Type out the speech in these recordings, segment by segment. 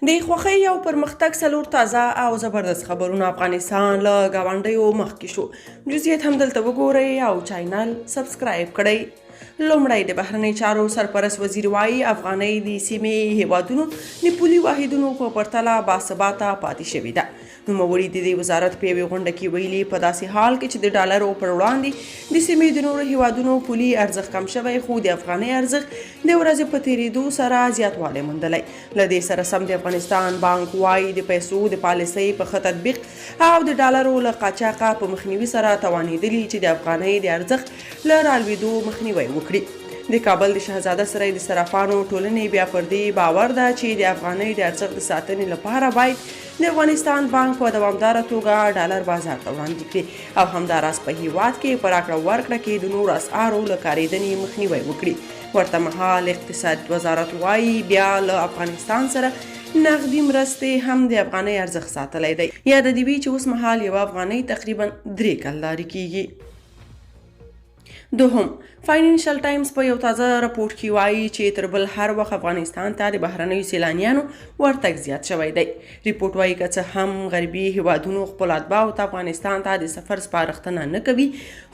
د خوښۍ او پرمختګ څلور تازه او زبردست خبرونه افغانستان له ګاونډیو مخکې شو. جزئیات هم دلته وګورئ او چینل سبسکرایب کړئ. لومړی د بهرنۍ چارو سرپرست وزیر وایي افغانۍ د سیمې هیوادونو د پولي واحدونو په پرتله باثباته پاتې شوې ده. نوموړي د دې وزارت په یوې غونډه کې ویلي په داسې حال کې چې د ډالرو پر وړاندې د سیمې د نورو هیوادونو پولي ارزښت کم شوی، خو د افغانۍ ارزښت د ورځې په تېرېدو سره زیاتوالی موندلی. له دې سره سم د افغانستان بانک وایي د پیسو د پالیسۍ په ښه تطبیق او د ډالرو له قاچاقه په مخنیوي سره توانېدلي چې د افغانۍ د ارزښت له رالوېدو مخنیوی وکړي. د کابل د شهزاده سرای د صرافانو ټولنې بیا پر دې باور ده چې د افغانۍ د ارزښت د ساتنې لپاره باید د افغانستان بانک په دوامداره توګه ډالر بازار ته وړاندې کړي او همداراز په هیواد کې په راکړه ورکړه کې د نورو اسعارو له کارېدنې مخنیوی وکړي. ورته مهال اقتصاد وزارت وایي بیا له افغانستان سره نغدي مرستې هم د افغانۍ ارزښت ساتلی دی. یاد دې وي چې اوس مهال یوه افغانۍ تقریبا 3 کلدارې کیږي. دوهم، فاینانشل ټایمز په یو تازه راپورټ کې وایي چې تر بل هر وخت افغانستان ته د بهرنیو سیلانیانو ورتګ زیات شوی دی. ریپورټ وایي که څه هم غربي هیوادونو خپل اتباعو ته افغانستان ته د سفر سپارښتنه نه کوي،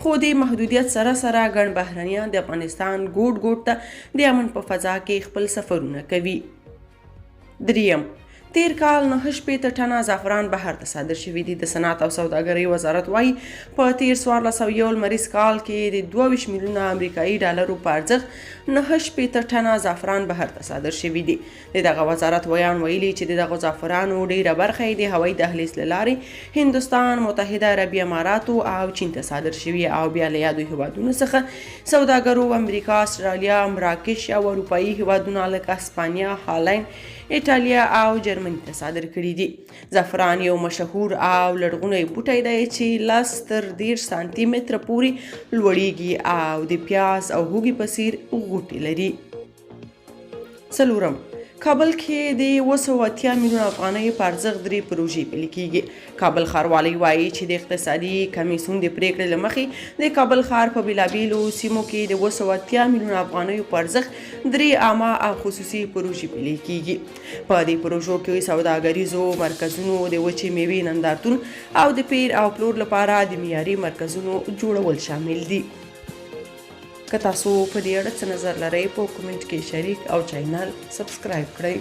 خو د محدودیت سره سره ګڼ بهرنیان د افغانستان ګوټ ګوټ ته د امن په فضا کې خپل سفرونه کوي. دریم، تیر کال 9 ټنه زعفران بهر ته صادر شوي دي. د صنعت او سوداګرۍ وزارت وایي په تیر 1400 لمریز کال کې د 22 میلیونه امریکایي ډالرو په ارزښت 9 ټنه زعفران بهر ته صادر شوي دي. د دغه وزارت ویان ویلي چې دغه زعفرانو ډیره برخه یې د هوایي دهلیز له لارې هندوستان، متحده عربي اماراتو او چین ته صادر شوي او بیا له یادو هیوادونو څخه سوداګرو امریکا، استرالیا، مراکش او اروپایي هیوادونه لکه اسپانیا، هالند، ایټالیا او جرمني ته صادر کړي دي. زعفران یو مشهور او لرغونی بوټی دی چې 10 تر 13 سانتي متره پورې لوړیږي او د پیاز او هوږې په څیر غوټې لري. څلورم، کابل کې د 280 میلیونه افغانۍ په ارزښت 3 پروژې پلي کیږي. کابل ښاروالۍ وایي چې د اقتصادي کمیسیون د پریکړې له مخې د کابل ښار په بېلابېلو سیمو کې د 280 میلیونه افغانیو په ارزښت 3 عامه او خصوصي پروژې پلي کیږي. په دې پروژو کې سوداګریزو مرکزونو، د وچې میوې نندارتون او د پیر او پلور لپاره د معیاري مرکزونو جوړول شامل دي. که تاسو په دې اړه څه نظر لرئ په کومنټ کې شریک او چینل سبسکرایب کړئ.